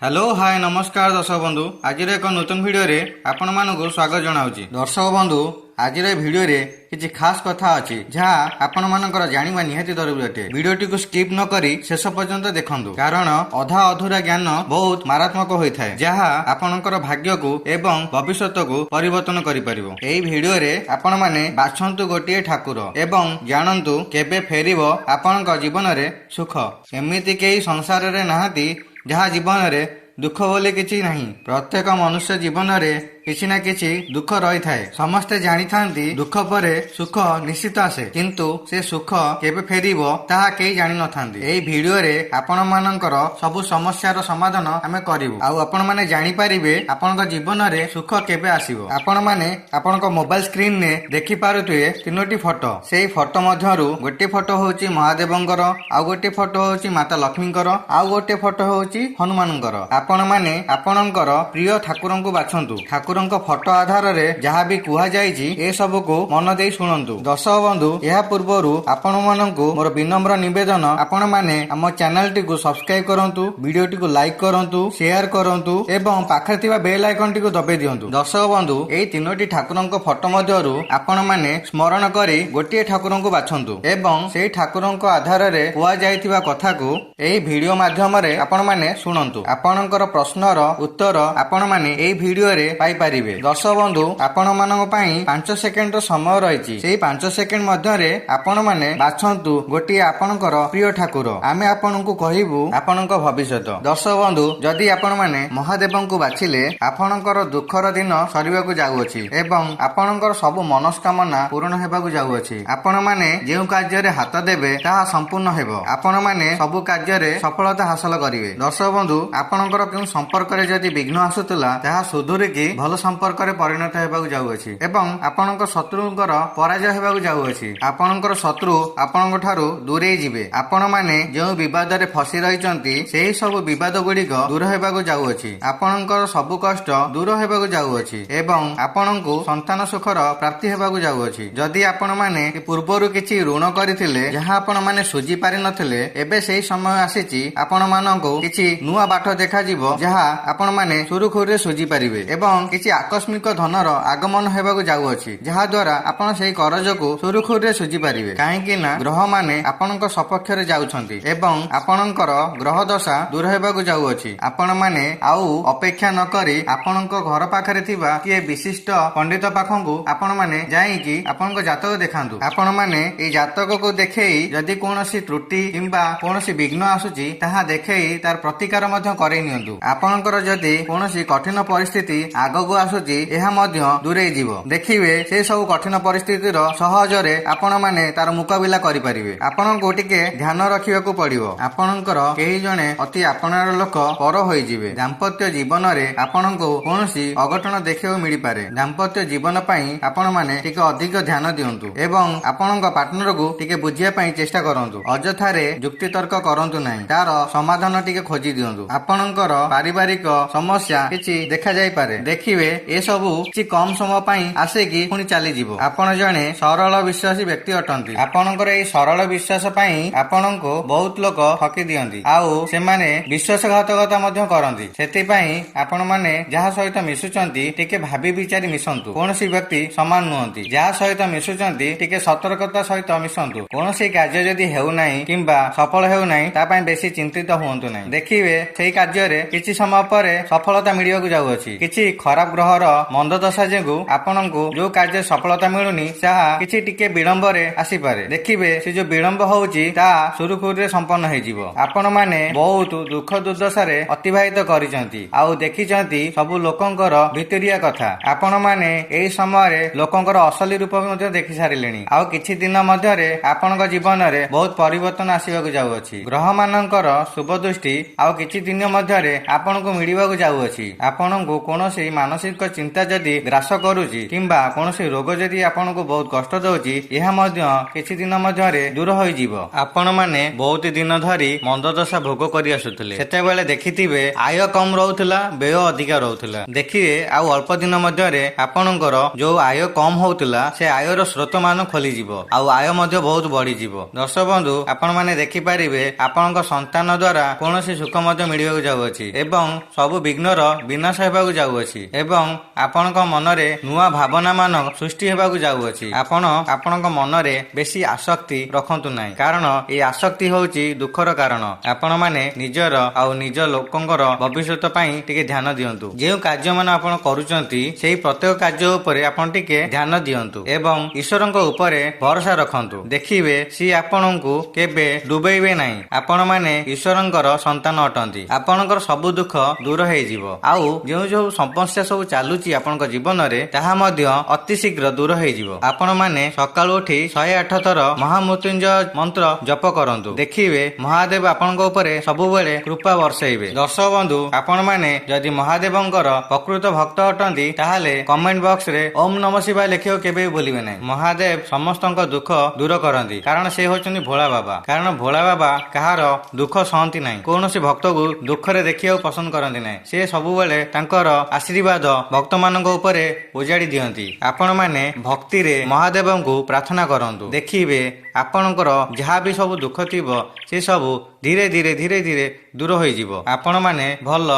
Hello hi नमस्कार दर्शक बंधु आज एक नूतन भिडियो आपण मानक स्वागत जनावि दर्शक बंधु आज भिडियो किसी खास कथा अच्छी जहाँ आपण मानकर जाना निहाती जरूरी अटे भिडियोटी को स्किप न करी शेष पर्यंत देखंतु कारण अधा अधूरा ज्ञान बहुत मारात्मक होता है जहाँ आपणकर भाग्य को एवं भविष्य को परिवर्तन करिपारिबो। एई भिडियो रे आपण माने बाछंतु गोटिए ठाकुर एवं जानंतु केबे फेरिबो आपणक जीवन रे सुख। एमिति केही संसार रे नाहाती जहाँ जीवन रे दुख बोली किछि नहीं। प्रत्येक मनुष्य जीवन रे किछि ना किछि दुख रही थाए। समस्ते जानी थांती दुख परे सुख निश्चित आसे किंतु से सुख केबे फेरिबो ताहा केही जानि न थांती। एई भिडियो रे आपण मानकर सब समस्यार समाधान आमे करिवु आउ आपण माने जानि परिबे आपणक जीवन रे सुख केबे आसीबो। आपण माने आपणक मोबाइल स्क्रीन ने देखि पारुथिबे तीनोटी फोटो। सेई फोटो मध्यरु गोटे फोटो होउची महादेवंकर आउ गोटे फोटो होउची माता लक्ष्मीकर आउ गोटे फोटो होउची हनुमानकर। आपण माने आपणकर प्रिय ठाकुरंकु बाछंतु। ठाकुरंक फोटो आधार रे जहाँ भी कुहा जाइछि ए सब को मन देई शुणंतु। दर्शक बंधु यह पूर्वरु आपण मानंकु मोर विनम्र निवेदन आपण माने हम चैनल टी को सब्सक्राइब करंतु, वीडियो टी को लाइक करंतु, शेयर करंतु एवं पाखरे थिबा बेल आइकन टी को दबाई दियंतु। दर्शक बंधु एई तीनोटी ठाकुरंक फोटो मध्यरु आपण माने स्मरण करी गोटिए ठाकुरंकु बाछंतु एवं सेई ठाकुरंक आधार रे कुहा जाइथिबा कथा को एई वीडियो माध्यम रे आपण माने शुणंतु। आपणकर प्रश्नर उत्तर आपण माने एई वीडियो रे पाई पारिबे। दर्शक बंधु आपण मानक पई 5 सेकेंड समय रहिछि। सेई 5 सेकेंड मध्यरे आपण माने बाछंतु गोटिए आपणकर प्रिय ठाकुर। आमे आपणकु कहिबु आपणक भविष्यत। दर्शक बंधु जदि आपण माने महादेवंकु बाछिले आपणकर दुखर दिन सरिबाकु जाउअछि एवं आपणकर सब मनस्कामना पूर्ण हेबाकु जाउअछि। आपण माने जेउ कार्य रे हाथ देबे ताहा संपूर्ण हेबो। आपण माने सब कार्य रे सफलता हासिल करिवे। दर्शक बंधु आपणकर केउ संपर्क रे जदि विघ्न आसुतला ताहा सुधुरी कि भल संपर्क रे परिणत हेबाकु जाउअछि एवं आपणक शत्रुंकर पराजय हेबाकु जाउअछि। आपणकर शत्रु आपणक ठारू दूरे जिवे। आपण माने जेउ विवाद रे फसी रहिचंती सेही सब विवाद गुड़िक दूर हेबाकु जाउअछि। आपणकर सब कष्ट दूर हेबाकु जाउअछि एवं आपणकु संतान सुखर प्राप्ति हेबाकु जाउअछि। जदि आपण माने पूर्वरु किछि ऋण करिथिले जहाँ आपण माने सुझी पारि नथिले एबे सेही समय आसीछि आपण मानकु किछि नुआ बाट देखा जिवो जहाँ आपण माने सुरुखुरुरे सुझी पारिबे एवं किछि आकस्मिक धनर आगमन हेबाकु जाउअछि जहा द्वारा आपण सेही करजकु सुरुखुरुरे सुझी पारिबे। काहेकि ना ग्रह माने आपणक सपक्ष रे जाउछंती एवं आपणकर ग्रह दशा दूर हेबाकु जाउअछि। आपण माने आउ अपेक्षा न करी आपणक घर पाखरे थिबा किए विशिष्ट पंडित पाखंकु आपण माने जाईकि आपणक जातक देखांतु। आपण माने ए जातक को देखेई जदि कोनोसी त्रुटि किंबा कोनोसी विघ्न आसुची ताहा देखेई तार प्रतिकार मध्य करेई नियंतु। आपणकर जदि कोनोसी कठिन परिस्थिति आगकु आसुची एहा मध्य दूरे जीवो। देखिबे से सब कठिन परिस्थितिर सहजरे आपण माने तार मुकाबिला करि परिबे। आपणको टिके ध्यान रखिबाकू पड़िबो। आपणकर केही जणे अति आपणार लोक पर होई जिवे। दाम्पत्य जीवन रे आपणको कोनोसी अघटन देखियो मिलि पारे। दाम्पत्य जीवन पई आपण माने टिके अधिक ध्यान दियंतु एवं आपणक पार्टनर को टिके बुझिया पई चेष्टा करंतु। अजथारे युक्ति तर्क करंतु नाही, तार समाधान टिके खोजी दियंतु। आपणकर पारिवारिक समस्या किछि देखा जाई पारे। देखिबे ए सबु कि कम समय पई आसे कि पुनी चली जीवो। आपण जणे सरल विश्वासी व्यक्ति अटंती। आपणकर ए सरल विश्वास पई आपणको बहुत लोक ठकी दियंती आउ से माने विश्वासघातकता मध्य करंती। सेति पई आपण माने जहा सहित मिसुचंती टिके भाबी विचारी मिसंतु। कोनोसी व्यक्ति समान नुहंती। जहा सहित मिसुचंती टिके सतर्कता सहित मिसंतु। कोनोसी कार्य जदि हेउ नाही किंबा सफल हेउ नाही ता पई बेसी चिंतित हुंतु नाही। देखिबे सेही कार्य रे किछि समय परे सफलता मिलिबाकु जाउअछि। किछि खराब ग्रहर मंद दशा जेगु आपणको जो कार्य सफलता मिलुनी ताहा किछि टिके विलंब रे आसी पारे। देखिबे से जो विलंब होउची ता सुरुखुरुरे संपन्न हे जिवो। आपण माने बहुत दुख दुर्दशा रे अतिबाहित करिसंती आउ देखिसंती सब लोकंकर भितरिया कथा। आपण माने एई समय रे लोकंकर असली रूप मध्ये देखि सारिलेनी आउ किछि दिन मध्ये रे आपणक जीवन रे बहुत परिवर्तन आसीबाकु जाउअछि। ग्रह मानकर शुभ दृष्टि आउ किछि दिन मध्ये रे आपणको मिलिबाकु जाउअछि। आपणको कोनोसी ମାନସିକ ଚିନ୍ତା ଯଦି ଗ୍ରାସ କରୁଛି କିମ୍ବା କୌଣସି ରୋଗ ଯଦି ଆପଣଙ୍କୁ ବହୁତ କଷ୍ଟ ଦଉଛି, ଏହା ମଧ୍ୟ କିଛି ଦିନ ମଧ୍ୟରେ ଦୂର ହୋଇଯିବ। ଆପଣମାନେ ବହୁତ ଦିନ ଧରି ମନ୍ଦ ଦଶା ଭୋଗ କରି ଆସୁଥିଲେ। ସେତେବେଳେ ଦେଖିଥିବେ ଆୟ କମ ରହୁଥିଲା, ବ୍ୟୟ ଅଧିକା ରହୁଥିଲା। ଦେଖିବେ ଆଉ ଅଳ୍ପ ଦିନ ମଧ୍ୟରେ ଆପଣଙ୍କର ଯୋଉ ଆୟ କମ ହଉଥିଲା ସେ ଆୟର ସ୍ରୋତ ମାନ ଖୋଲିଯିବ, ଆଉ ଆୟ ମଧ୍ୟ ବହୁତ ବଢିଯିବ। ଦର୍ଶକ ବନ୍ଧୁ, ଆପଣମାନେ ଦେଖିପାରିବେ ଆପଣଙ୍କ ସନ୍ତାନ ଦ୍ଵାରା କୌଣସି ସୁଖ ମଧ୍ୟ ମିଳିବାକୁ ଯାଉଅଛି ଏବଂ ସବୁ ବିଘ୍ନର ବିନାଶ ହେବାକୁ ଯାଉଅଛି ଏବଂ ଆପଣଙ୍କ ମନରେ ନୂଆ ଭାବନା ମାନ ସୃଷ୍ଟି ହେବାକୁ ଯାଉଅଛି। ଆପଣ ଆପଣଙ୍କ ମନରେ ବେଶୀ ଆସକ୍ତି ରଖନ୍ତୁ ନାହିଁ, କାରଣ ଏହି ଆସକ୍ତି ହେଉଛି ଦୁଃଖର କାରଣ। ଆପଣମାନେ ନିଜର ଆଉ ନିଜ ଲୋକଙ୍କର ଭବିଷ୍ୟତ ପାଇଁ ଟିକେ ଧ୍ୟାନ ଦିଅନ୍ତୁ। ଯେଉଁ କାର୍ଯ୍ୟ ମାନ ଆପଣ କରୁଛନ୍ତି ସେହି ପ୍ରତ୍ୟେକ କାର୍ଯ୍ୟ ଉପରେ ଆପଣ ଟିକେ ଧ୍ୟାନ ଦିଅନ୍ତୁ ଏବଂ ଈଶ୍ୱରଙ୍କ ଉପରେ ଭରସା ରଖନ୍ତୁ। ଦେଖିବେ ସିଏ ଆପଣଙ୍କୁ କେବେ ଡୁବେଇବେ ନାହିଁ। ଆପଣମାନେ ଈଶ୍ୱରଙ୍କର ସନ୍ତାନ ଅଟନ୍ତି। ଆପଣଙ୍କର ସବୁ ଦୁଃଖ ଦୂର ହେଇଯିବ, ଆଉ ଯେଉଁ ଯେଉଁ ସମସ୍ୟା ସବୁ ଚାଲୁଛି ଆପଣଙ୍କ ଜୀବନରେ ତାହା ମଧ୍ୟ ଅତି ଶୀଘ୍ର ଦୂର ହେଇଯିବ। ଆପଣମାନେ ସକାଳୁ ଉଠି 108 ଥର ମହାମୃତ୍ୟୁଞ୍ଜୟ ମନ୍ତ୍ର ଜପ କରନ୍ତୁ। ଦେଖିବେ ମହାଦେବ ଆପଣଙ୍କ ଉପରେ ସବୁବେଳେ କୃପା ବର୍ଷେଇବେ। ଦର୍ଶକ ବନ୍ଧୁ, ଆପଣମାନେ ଯଦି ମହାଦେବଙ୍କର ପ୍ରକୃତ ଭକ୍ତ ଅଟନ୍ତି ତାହେଲେ କମେଣ୍ଟ ବକ୍ସରେ ଓମ୍ ନମ ଶିବାୟ ଲେଖିବାକୁ କେବେ ବି ଭୁଲିବେ ନାହିଁ। ମହାଦେବ ସମସ୍ତଙ୍କ ଦୁଃଖ ଦୂର କରନ୍ତି, କାରଣ ସେ ହେଉଛନ୍ତି ଭୋଳା ବାବା। କାରଣ ଭୋଳା ବାବା କାହାର ଦୁଃଖ ସହନ୍ତି ନାହିଁ, କୌଣସି ଭକ୍ତକୁ ଦୁଃଖରେ ଦେଖିବାକୁ ପସନ୍ଦ କରନ୍ତି ନାହିଁ। ସେ ସବୁବେଳେ ତାଙ୍କର ଆଶୀର୍ବାଦ ଭକ୍ତମାନଙ୍କ ଉପରେ ଉଜାଡ଼ି ଦିଅନ୍ତି। ଆପଣମାନେ ଭକ୍ତିରେ ମହାଦେବଙ୍କୁ ପ୍ରାର୍ଥନା କରନ୍ତୁ। ଦେଖିବେ ଆପଣଙ୍କର ଯାହା ବି ସବୁ ଦୁଃଖ ଥିବ ସେ ସବୁ ଧୀରେ ଧୀରେ ଧୀରେ ଧୀରେ ଦୂର ହୋଇଯିବ। ଆପଣମାନେ ଭଲ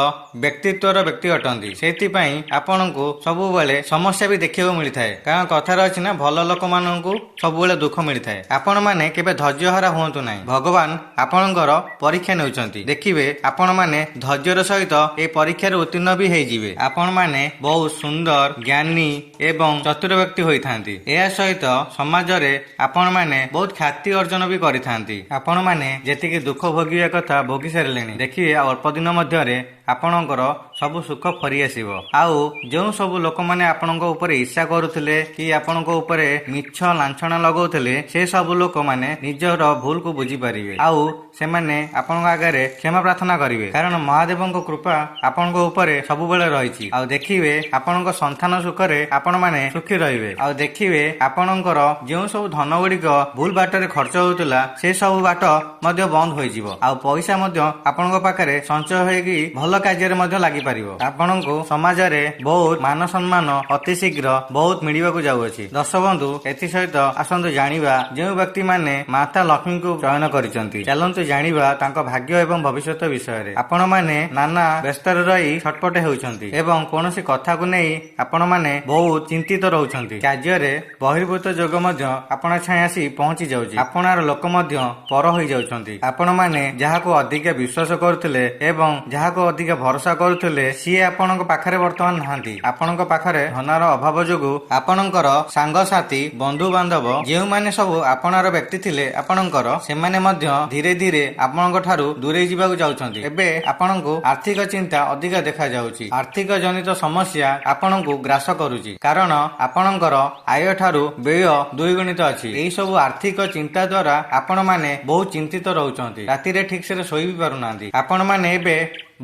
ବ୍ୟକ୍ତିତ୍ୱର ବ୍ୟକ୍ତି ଅଟନ୍ତି, ସେଥିପାଇଁ ଆପଣଙ୍କୁ ସବୁବେଳେ ସମସ୍ୟା ବି ଦେଖିବାକୁ ମିଳିଥାଏ। କାରଣ କଥାରେ ଅଛି ନା, ଭଲ ଲୋକମାନଙ୍କୁ ସବୁବେଳେ ଦୁଃଖ ମିଳିଥାଏ। ଆପଣମାନେ କେବେ ଧୈର୍ଯ୍ୟହରା ହୁଅନ୍ତୁ ନାହିଁ। ଭଗବାନ ଆପଣଙ୍କର ପରୀକ୍ଷା ନେଉଛନ୍ତି। ଦେଖିବେ ଆପଣମାନେ ଧୈର୍ଯ୍ୟର ସହିତ ଏହି ପରୀକ୍ଷାରେ ଉତ୍ତୀର୍ଣ୍ଣ ବି ହେଇଯିବେ। ଆପଣମାନେ ବହୁତ ସୁନ୍ଦର, ଜ୍ଞାନୀ ଏବଂ ଚତୁର ବ୍ୟକ୍ତି ହୋଇଥାନ୍ତି। ଏହା ସହିତ ସମାଜରେ ଆପଣମାନେ ବହୁତ ଖ୍ୟାତି ଅର୍ଜନ ବି କରିଥାନ୍ତି। ଆପଣମାନେ ଯେତିକି ଦୁଃଖ ଭୋଗିବା କଥା ଭୋଗି ସାରିଲେଣି। ଦେଖିବେ ଆଉ ଅଳ୍ପ ଦିନ ମଧ୍ୟରେ ଆପଣଙ୍କର ସବୁ ସୁଖ ଫେରିଆସିବ। ଆଉ ଯେଉଁ ସବୁ ଲୋକମାନେ ଆପଣଙ୍କ ଉପରେ ଈର୍ଷା କରୁଥିଲେ କି ଆପଣଙ୍କ ଉପରେ ମିଛ ଲାଞ୍ଛନା ଲଗାଉଥିଲେ, ସେ ସବୁ ଲୋକମାନେ ନିଜର ଭୁଲକୁ ବୁଝିପାରିବେ ଆଉ ସେମାନେ ଆପଣଙ୍କ ଆଗରେ କ୍ଷମା ପ୍ରାର୍ଥନା କରିବେ, କାରଣ ମହାଦେବଙ୍କ କୃପା ଆପଣଙ୍କ ଉପରେ ସବୁବେଳେ ରହିଛି। ଆଉ ଦେଖିବେ ଆପଣଙ୍କ ସନ୍ତାନ ସୁଖରେ ଆପଣମାନେ ସୁଖୀ ରହିବେ। ଆଉ ଦେଖିବେ ଆପଣଙ୍କର ଯେଉଁ ସବୁ ଧନ ଗୁଡ଼ିକ ଭୁଲ ବାଟରେ ଖର୍ଚ୍ଚ ହେଉଥିଲା ସେ ସବୁ ବାଟ ମଧ୍ୟ ବନ୍ଦ ହୋଇଯିବ, ଆଉ ପଇସା ମଧ୍ୟ ଆପଣଙ୍କ ପାଖରେ ସଞ୍ଚୟ ହୋଇକି ଭଲ କାର୍ଯ୍ୟରେ ମଧ୍ୟ ଲାଗିପାରିବ। ଆପଣଙ୍କୁ ସମାଜରେ ବହୁତ ମାନ ସମ୍ମାନ ଅତି ଶୀଘ୍ର ବହୁତ ମିଳିବାକୁ ଯାଉଅଛି। ଦର୍ଶକ ବନ୍ଧୁ, ଏଥିସହିତ ଆସନ୍ତୁ ଜାଣିବା ଯେଉଁ ବ୍ୟକ୍ତିମାନେ ମାତା ଲକ୍ଷ୍ମୀଙ୍କୁ ଚୟନ କରିଛନ୍ତି। ଚାଲନ୍ତୁ ଜାଣିବା ତାଙ୍କ ଭାଗ୍ୟ ଏବଂ ଭବିଷ୍ୟତ ବିଷୟରେ। ଆପଣମାନେ ନାନା ବ୍ୟସ୍ତରେ ରହି ଛଟପଟ ହେଉଛନ୍ତି ଏବଂ କୌଣସି କଥାକୁ ନେଇ ଆପଣମାନେ ବହୁତ ଚିନ୍ତିତ ରହୁଛନ୍ତି। କାର୍ଯ୍ୟରେ ବହିର୍ଭୂତ ଯୋଗ ମଧ୍ୟ ଆପଣ ଛାଇଁ ଆସି ପହଞ୍ଚି ଯାଉଛି। ଆପଣାର ଲୋକ ମଧ୍ୟ ପର ହୋଇଯାଉଛନ୍ତି। ଆପଣମାନେ ଯାହାକୁ ଅଧିକା ବିଶ୍ୱାସ କରୁଥିଲେ ଏବଂ ଯାହାକୁ ଅଧିକା ଭରସା କରୁଥିଲେ ସିଏ ଆପଣଙ୍କ ପାଖରେ ବର୍ତ୍ତମାନ ନାହାନ୍ତି। ଆପଣଙ୍କ ପାଖରେ ଧନର ଅଭାବ ଯୋଗୁଁ ଆପଣଙ୍କର ସାଙ୍ଗସାଥି, ବନ୍ଧୁବାନ୍ଧବ ଯେଉଁମାନେ ସବୁ ଆପଣାର ବ୍ୟକ୍ତି ଥିଲେ ଆପଣଙ୍କର, ସେମାନେ ମଧ୍ୟ ଧୀରେ ଧୀରେ ଆପଣଙ୍କ ଠାରୁ ଦୂରେଇ ଯିବାକୁ ଯାଉଛନ୍ତି। ଏବେ ଆପଣଙ୍କୁ ଆର୍ଥିକ ଚିନ୍ତା ଅଧିକା ଦେଖାଯାଉଛି। ଆର୍ଥିକ ଜନିତ ସମସ୍ୟା ଆପଣଙ୍କୁ ଗ୍ରାସ କରୁଛି, କାରଣ ଆପଣଙ୍କର ଆୟ ଠାରୁ ବ୍ୟୟ ଦ୍ୱିଗୁଣିତ ଅଛି। ଏହି ସବୁ ଆର୍ଥିକ ଚିନ୍ତା ଦ୍ୱାରା ଆପଣମାନେ ବହୁତ ଚିନ୍ତିତ ରହୁଛନ୍ତି। ରାତିରେ ଠିକ୍ସରେ ଶୋଇ ବି ପାରୁନାହାନ୍ତି। ଆପଣମାନେ ଏବେ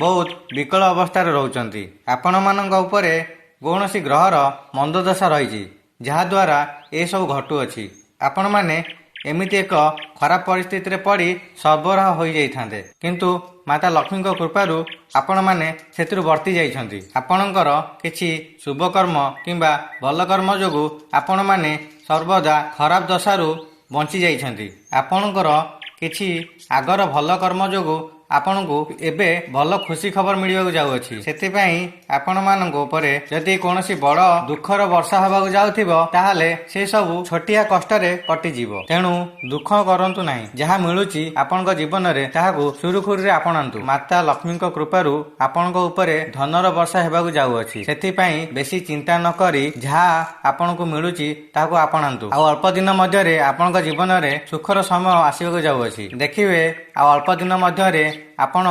ବହୁତ ବିକଳ ଅବସ୍ଥାରେ ରହୁଛନ୍ତି। ଆପଣମାନଙ୍କ ଉପରେ କୌଣସି ଗ୍ରହର ମନ୍ଦ ଦଶା ରହିଛି, ଯାହାଦ୍ୱାରା ଏସବୁ ଘଟୁଅଛି। ଆପଣମାନେ ଏମିତି ଏକ ଖରାପ ପରିସ୍ଥିତିରେ ପଡ଼ି ସର୍ବରାହ ହୋଇଯାଇଥାନ୍ତେ, କିନ୍ତୁ ମାତା ଲକ୍ଷ୍ମୀଙ୍କ କୃପାରୁ ଆପଣମାନେ ସେଥିରୁ ବର୍ତ୍ତି ଯାଇଛନ୍ତି। ଆପଣଙ୍କର କିଛି ଶୁଭକର୍ମ କିମ୍ବା ଭଲ କର୍ମ ଯୋଗୁଁ ଆପଣମାନେ ସର୍ବଦା ଖରାପ ଦଶାରୁ ବଞ୍ଚି ଯାଇଛନ୍ତି। ଆପଣଙ୍କର କିଛି ଆଗର ଭଲ କର୍ମ ଯୋଗୁଁ ଆପଣଙ୍କୁ ଏବେ ଭଲ ଖୁସି ଖବର ମିଳିବାକୁ ଯାଉଅଛି। ସେଥିପାଇଁ ଆପଣମାନଙ୍କ ଉପରେ ଯଦି କୌଣସି ବଡ଼ ଦୁଃଖର ବର୍ଷା ହେବାକୁ ଯାଉଥିବ ତାହେଲେ ସେ ସବୁ ଛୋଟିଆ କଷ୍ଟରେ କଟିଯିବ। ତେଣୁ ଦୁଃଖ କରନ୍ତୁ ନାହିଁ। ଯାହା ମିଳୁଛି ଆପଣଙ୍କ ଜୀବନରେ ତାହାକୁ ସୁରୁଖୁରୁରେ ଆପଣାନ୍ତୁ। ମାତା ଲକ୍ଷ୍ମୀଙ୍କ କୃପାରୁ ଆପଣଙ୍କ ଉପରେ ଧନର ବର୍ଷା ହେବାକୁ ଯାଉଅଛି। ସେଥିପାଇଁ ବେଶୀ ଚିନ୍ତା ନ କରି ଯାହା ଆପଣଙ୍କୁ ମିଳୁଛି ତାହାକୁ ଆପଣାନ୍ତୁ। ଆଉ ଅଳ୍ପ ଦିନ ମଧ୍ୟରେ ଆପଣଙ୍କ ଜୀବନରେ ସୁଖର ସମୟ ଆସିବାକୁ ଯାଉଅଛି। ଦେଖିବେ ଆଉ ଅଳ୍ପ ଦିନ ମଧ୍ୟରେ ଆପଣ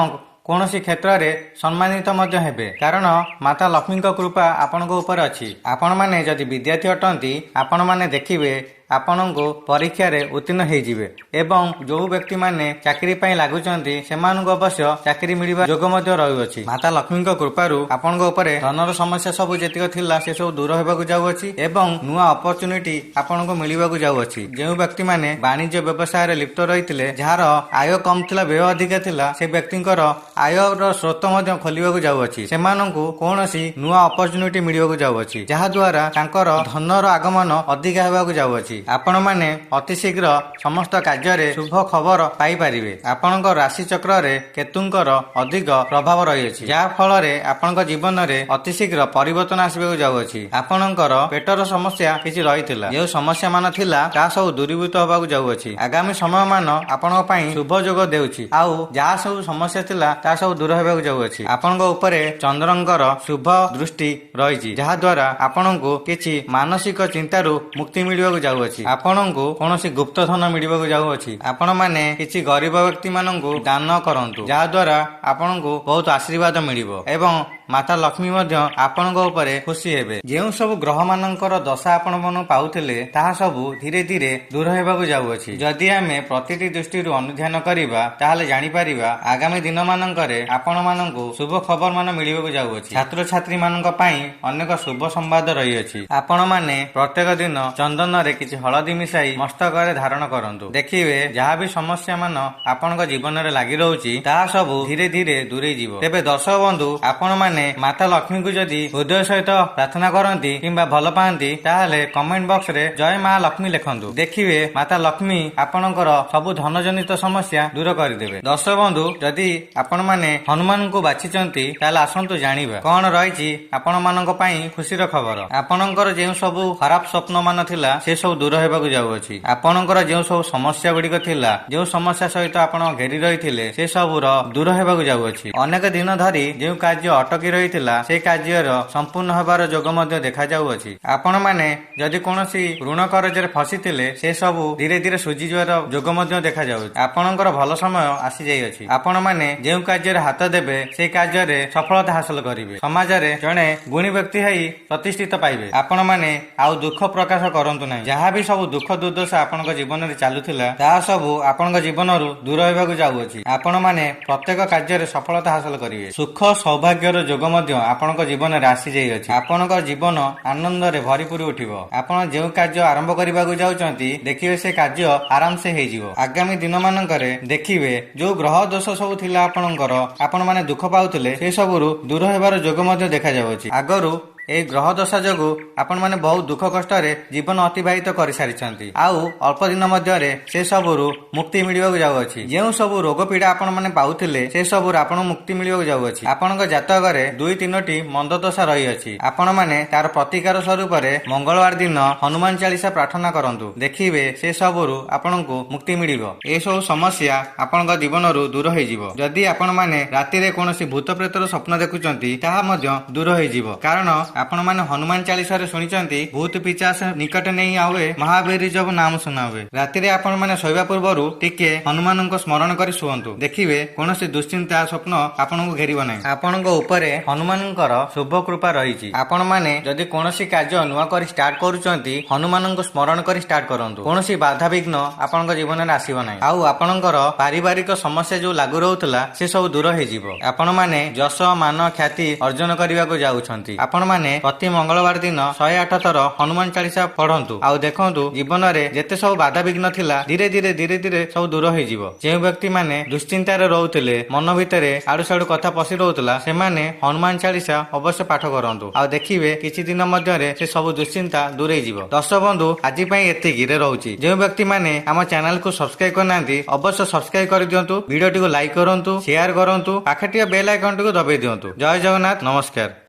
କୌଣସି କ୍ଷେତ୍ରରେ ସମ୍ମାନିତ ମଧ୍ୟ ହେବେ, କାରଣ ମାତା ଲକ୍ଷ୍ମୀଙ୍କ କୃପା ଆପଣଙ୍କ ଉପରେ ଅଛି। ଆପଣମାନେ ଯଦି ବିଦ୍ୟାର୍ଥୀ ଅଟନ୍ତି, ଆପଣମାନେ ଦେଖିବେ ଆପଣଙ୍କୁ ପରୀକ୍ଷାରେ ଉତ୍ତୀର୍ଣ୍ଣ ହେଇଯିବେ ଏବଂ ଯେଉଁ ବ୍ୟକ୍ତିମାନେ ଚାକିରି ପାଇଁ ଲାଗୁଛନ୍ତି ସେମାନଙ୍କୁ ଅବଶ୍ୟ ଚାକିରି ମିଳିବା ଯୋଗ ମଧ୍ୟ ରହିଅଛି। ମାତା ଲକ୍ଷ୍ମୀଙ୍କ କୃପାରୁ ଆପଣଙ୍କ ଉପରେ ଧନର ସମସ୍ୟା ସବୁ ଯେତିକ ଥିଲା ସେ ସବୁ ଦୂର ହେବାକୁ ଯାଉଅଛି ଏବଂ ନୂଆ ଅପରଚ୍ୟୁନିଟି ଆପଣଙ୍କୁ ମିଳିବାକୁ ଯାଉଅଛି। ଯେଉଁ ବ୍ୟକ୍ତିମାନେ ବାଣିଜ୍ୟ ବ୍ୟବସାୟରେ ଲିପ୍ତ ରହିଥିଲେ, ଯାହାର ଆୟ କମ ଥିଲା, ବ୍ୟୟ ଅଧିକା ଥିଲା, ସେ ବ୍ୟକ୍ତିଙ୍କର ଆୟର ସ୍ରୋତ ମଧ୍ୟ ଖୋଲିବାକୁ ଯାଉଅଛି। ସେମାନଙ୍କୁ କୌଣସି ନୂଆ ଅପରଚ୍ୟୁନିଟି ମିଳିବାକୁ ଯାଉଅଛି, ଯାହାଦ୍ୱାରା ତାଙ୍କର ଧନର ଆଗମନ ଅଧିକା ହେବାକୁ ଯାଉଅଛି। ଆପଣମାନେ ଅତି ଶୀଘ୍ର ସମସ୍ତ କାର୍ଯ୍ୟରେ ଶୁଭ ଖବର ପାଇପାରିବେ। ଆପଣଙ୍କ ରାଶି ଚକ୍ରରେ କେତୁଙ୍କର ଅଧିକ ପ୍ରଭାବ ରହିଅଛି, ଯାହା ଫଳରେ ଆପଣଙ୍କ ଜୀବନରେ ଅତି ଶୀଘ୍ର ପରିବର୍ତ୍ତନ ଆସିବାକୁ ଯାଉଅଛି। ଆପଣଙ୍କର ପେଟର ସମସ୍ୟା କିଛି ରହିଥିଲା, ଯେଉଁ ସମସ୍ୟା ମାନ ଥିଲା ତାହା ସବୁ ଦୂରୀଭୂତ ହେବାକୁ ଯାଉଅଛି। ଆଗାମୀ ସମୟ ମାନ ଆପଣଙ୍କ ପାଇଁ ଶୁଭ ଯୋଗ ଦେଉଛି, ଆଉ ଯାହା ସବୁ ସମସ୍ୟା ଥିଲା ତାହା ସବୁ ଦୂର ହେବାକୁ ଯାଉଅଛି। ଆପଣଙ୍କ ଉପରେ ଚନ୍ଦ୍ରଙ୍କର ଶୁଭ ଦୃଷ୍ଟି ରହିଛି, ଯାହାଦ୍ୱାରା ଆପଣଙ୍କୁ କିଛି ମାନସିକ ଚିନ୍ତାରୁ ମୁକ୍ତି ମିଳିବାକୁ ଯାଉଅଛି। ଆପଣଙ୍କୁ କୌଣସି ଗୁପ୍ତ ଧନ ମିଳିବାକୁ ଯାଉଅଛି। ଆପଣମାନେ କିଛି ଗରିବ ବ୍ୟକ୍ତି ମାନଙ୍କୁ ଦାନ କରନ୍ତୁ, ଯାହାଦ୍ୱାରା ଆପଣଙ୍କୁ ବହୁତ ଆଶୀର୍ବାଦ ମିଳିବ ଏବଂ ମାତା ଲକ୍ଷ୍ମୀ ମଧ୍ୟ ଆପଣଙ୍କ ଉପରେ ଖୁସି ହେବେ। ଯେଉଁ ସବୁ ଗ୍ରହ ମାନଙ୍କର ଦଶା ଆପଣ ପାଉଥିଲେ ତାହା ସବୁ ଧୀରେ ଧୀରେ ଦୂର ହେବାକୁ ଯାଉଅଛି। ଯଦି ଆମେ ପ୍ରତିଟି ଦୃଷ୍ଟିରୁ ଅନୁଧ୍ୟାନ କରିବା ତାହେଲେ ଜାଣିପାରିବା ଆଗାମୀ ଦିନ ମାନଙ୍କରେ ଆପଣ ମାନଙ୍କୁ ଶୁଭ ଖବର ମାନ ମିଳିବାକୁ ଯାଉଅଛି। ଛାତ୍ରଛାତ୍ରୀ ମାନଙ୍କ ପାଇଁ ଅନେକ ଶୁଭ ସମ୍ବାଦ ରହିଅଛି। ଆପଣ ମାନେ ପ୍ରତ୍ୟେକ ଦିନ ଚନ୍ଦନରେ କିଛି ହଳଦୀ ମିଶାଇ ମସ୍ତକରେ ଧାରଣ କରନ୍ତୁ। ଦେଖିବେ ଯାହା ବି ସମସ୍ୟା ମାନ ଆପଣଙ୍କ ଜୀବନରେ ଲାଗି ରହୁଛି ତାହା ସବୁ ଧୀରେ ଧୀରେ ଦୂରେଇ ଯିବ। ତେବେ ଦର୍ଶକ ବନ୍ଧୁ, ଆପଣ ମାତା ଲକ୍ଷ୍ମୀଙ୍କୁ ଯଦି ହୃଦୟ ସହିତ ପ୍ରାର୍ଥନା କରନ୍ତି କିମ୍ବା ଭଲ ପାଆନ୍ତି ତାହେଲେ କମେଣ୍ଟ ବକ୍ସରେ ଜୟ ମା ଲକ୍ଷ୍ମୀ ଲେଖନ୍ତୁ। ଦେଖିବେ ମାତା ଲକ୍ଷ୍ମୀ ଆପଣଙ୍କର ସବୁ ଧନଜନିତ ସମସ୍ୟା ଦୂର କରିଦେବେ। ଦର୍ଶକ ବନ୍ଧୁ, ଯଦି ଆପଣମାନେ ହନୁମାନଙ୍କୁ ବାଛିଛନ୍ତି ତାହେଲେ ଆସନ୍ତୁ ଜାଣିବା କଣ ରହିଛି ଆପଣ ମାନଙ୍କ ପାଇଁ ଖୁସିର ଖବର। ଆପଣଙ୍କର ଯେଉଁ ସବୁ ଖରାପ ସ୍ୱପ୍ନ ମାନ ଥିଲା ସେ ସବୁ ଦୂର ହେବାକୁ ଯାଉଅଛି। ଆପଣଙ୍କର ଯେଉଁ ସବୁ ସମସ୍ୟା ଗୁଡିକ ଥିଲା, ଯେଉଁ ସମସ୍ୟା ସହିତ ଆପଣ ଘେରି ରହିଥିଲେ ସେ ସବୁର ଦୂର ହେବାକୁ ଯାଉଅଛି। ଅନେକ ଦିନ ଧରି ଯେଉଁ କାର୍ଯ୍ୟ ଅଟକି ରହିଥିଲା ସେ କାର୍ଯ୍ୟର ସମ୍ପୂର୍ଣ୍ଣ ହେବାର ଯୋଗ ମଧ୍ୟ ଦେଖାଯାଉଅଛି। ଆପଣମାନେ ଯଦି କୌଣସି ଋଣ କରଜରେ ଫସିଥିଲେ ସେ ସବୁ ଧୀରେ ଧୀରେ ସୁଝିଯିବାର ଯୋଗ ମଧ୍ୟ ଦେଖାଯାଉଛି। ଆପଣଙ୍କର ଭଲ ସମୟ ଆସିଯାଇଅଛି। ଆପଣମାନେ ଯେଉଁ କାର୍ଯ୍ୟରେ ହାତ ଦେବେ ସେ କାର୍ଯ୍ୟରେ ସଫଳତା ହାସଲ କରିବେ। ସମାଜରେ ଜଣେ ଗୁଣୀ ବ୍ୟକ୍ତି ହେଇ ପ୍ରତିଷ୍ଠିତ ପାଇବେ। ଆପଣମାନେ ଆଉ ଦୁଃଖ ପ୍ରକାଶ କରନ୍ତୁ ନାହିଁ। ଯାହା ବି ସବୁ ଦୁଃଖ ଦୁର୍ଦ୍ଦଶା ଆପଣଙ୍କ ଜୀବନରେ ଚାଲୁଥିଲା ତାହା ସବୁ ଆପଣଙ୍କ ଜୀବନରୁ ଦୂର ହେବାକୁ ଯାଉଅଛି। ଆପଣମାନେ ପ୍ରତ୍ୟେକ କାର୍ଯ୍ୟରେ ସଫଳତା ହାସଲ କରିବେ। ସୁଖ ସୌଭାଗ୍ୟର ଯୋଗ ମଧ୍ୟ ଆପଣଙ୍କ ଜୀବନରେ ଆସିଯାଇଅଛି। ଆପଣଙ୍କ ଜୀବନ ଆନନ୍ଦରେ ଭରିପୁରି ଉଠିବ। ଆପଣ ଯେଉଁ କାର୍ଯ୍ୟ ଆରମ୍ଭ କରିବାକୁ ଯାଉଛନ୍ତି ଦେଖିବେ ସେ କାର୍ଯ୍ୟ ଆରାମସେ ହେଇଯିବ। ଆଗାମୀ ଦିନ ମାନଙ୍କରେ ଦେଖିବେ ଯୋଉ ଗ୍ରହ ଦୋଷ ସବୁ ଥିଲା ଆପଣଙ୍କର, ଆପଣମାନେ ଦୁଃଖ ପାଉଥିଲେ ସେ ସବୁରୁ ଦୂର ହେବାର ଯୋଗ ମଧ୍ୟ ଦେଖାଯାଉଅଛି। ଆଗରୁ ଏହି ଗ୍ରହ ଦଶା ଯୋଗୁଁ ଆପଣମାନେ ବହୁତ ଦୁଃଖ କଷ୍ଟରେ ଜୀବନ ଅତିବାହିତ କରିସାରିଛନ୍ତି, ଆଉ ଅଳ୍ପ ଦିନ ମଧ୍ୟରେ ସେ ସବୁରୁ ମୁକ୍ତି ମିଳିବାକୁ ଯାଉଅଛି। ଯେଉଁ ସବୁ ରୋଗ ପୀଡା ଆପଣମାନେ ପାଉଥିଲେ ସେ ସବୁରୁ ଆପଣଙ୍କୁ ମୁକ୍ତି ମିଳିବାକୁ ଯାଉଅଛି। ଆପଣଙ୍କ ଜାତକରେ 2-3ଟି ମନ୍ଦ ଦଶା ରହିଅଛି। ଆପଣମାନେ ତାର ପ୍ରତିକାର ସ୍ୱରୂପରେ ମଙ୍ଗଳବାର ଦିନ ହନୁମାନ ଚାଳିଶା ପ୍ରାର୍ଥନା କରନ୍ତୁ। ଦେଖିବେ ସେ ସବୁରୁ ଆପଣଙ୍କୁ ମୁକ୍ତି ମିଳିବ। ଏସବୁ ସମସ୍ୟା ଆପଣଙ୍କ ଜୀବନରୁ ଦୂର ହେଇଯିବ। ଯଦି ଆପଣମାନେ ରାତିରେ କୌଣସି ଭୂତ ପ୍ରେତର ସ୍ୱପ୍ନ ଦେଖୁଛନ୍ତି ତାହା ମଧ୍ୟ ଦୂର ହେଇଯିବ। କାରଣ ଆପଣମାନେ ହନୁମାନ ଚାଳିଶାରେ ଶୁଣିଛନ୍ତି, ଭୂତ ପିଚାସ ନିକଟ ନେଇ ଆୱେ ମହାବୀର ଜବ ନାମ ଶୁଣାବେ। ରାତିରେ ଆପଣମାନେ ଶୋଇବା ପୂର୍ବରୁ ଟିକେ ହନୁମାନଙ୍କୁ ସ୍ମରଣ କରି ଶୁଅନ୍ତୁ। ଦେଖିବେ କୌଣସି ଦୁଶ୍ଚିନ୍ତା ସ୍ୱପ୍ନ ଆପଣଙ୍କୁ ଘେରିବ ନାହିଁ। ଆପଣଙ୍କ ଉପରେ ହନୁମାନଙ୍କର ଶୁଭ କୃପା ରହିଛି। ଆପଣମାନେ ଯଦି କୌଣସି କାର୍ଯ୍ୟ ନୂଆ କରି ଷ୍ଟାର୍ଟ କରୁଛନ୍ତି ହନୁମାନଙ୍କୁ ସ୍ମରଣ କରି ଷ୍ଟାର୍ଟ କରନ୍ତୁ। କୌଣସି ବାଧାବିଘ୍ନ ଆପଣଙ୍କ ଜୀବନରେ ଆସିବ ନାହିଁ, ଆଉ ଆପଣଙ୍କର ପାରିବାରିକ ସମସ୍ୟା ଯୋଉ ଲାଗୁ ରହୁଥିଲା ସେ ସବୁ ଦୂର ହେଇଯିବ। ଆପଣମାନେ ଯଶ ମାନ ଖ୍ୟାତି ଅର୍ଜନ କରିବାକୁ ଯାଉଛନ୍ତି। ଆପଣମାନେ ପ୍ରତି ମଙ୍ଗଳବାର ଦିନ 108 ଥର ହନୁମାନ ଚାଳିଶା ପଢନ୍ତୁ, ଆଉ ଦେଖନ୍ତୁ ଜୀବନରେ ଯେତେ ସବୁ ବାଧାବିଘ୍ନ ଥିଲା ଧୀରେ ଧୀରେ ସବୁ ଦୂର ହେଇଯିବ। ଯେଉଁ ବ୍ୟକ୍ତି ମାନେ ଦୁଶ୍ଚିନ୍ତାରେ ରହୁଥିଲେ, ମନ ଭିତରେ ଆଡୁ ସାଡୁ କଥା ପଶି ରହୁଥିଲା, ସେମାନେ ହନୁମାନ ଚାଳିଶା ଅବଶ୍ୟ ପାଠ କରନ୍ତୁ, ଆଉ ଦେଖିବେ କିଛି ଦିନ ମଧ୍ୟରେ ସେ ସବୁ ଦୁଶ୍ଚିନ୍ତା ଦୂରେଇ ଯିବ। ଦର୍ଶକ ବନ୍ଧୁ, ଆଜି ପାଇଁ ଏତିକିରେ ରହୁଛି। ଯେଉଁ ବ୍ୟକ୍ତି ମାନେ ଆମ ଚ୍ୟାନେଲକୁ ସବସ୍କ୍ରାଇବ କରିନାହାନ୍ତି ଅବଶ୍ୟ ସବସ୍କ୍ରାଇବ କରିଦିଅନ୍ତୁ। ଭିଡିଓଟିକୁ ଲାଇକ୍ କରନ୍ତୁ, ସେୟାର କରନ୍ତୁ, ପାଖେ ଟିକେ ବେଲ ଆଇକନଟିକୁ ଦବାଇ ଦିଅନ୍ତୁ। ଜୟ ଜଗନ୍ନାଥ, ନମସ୍କାର।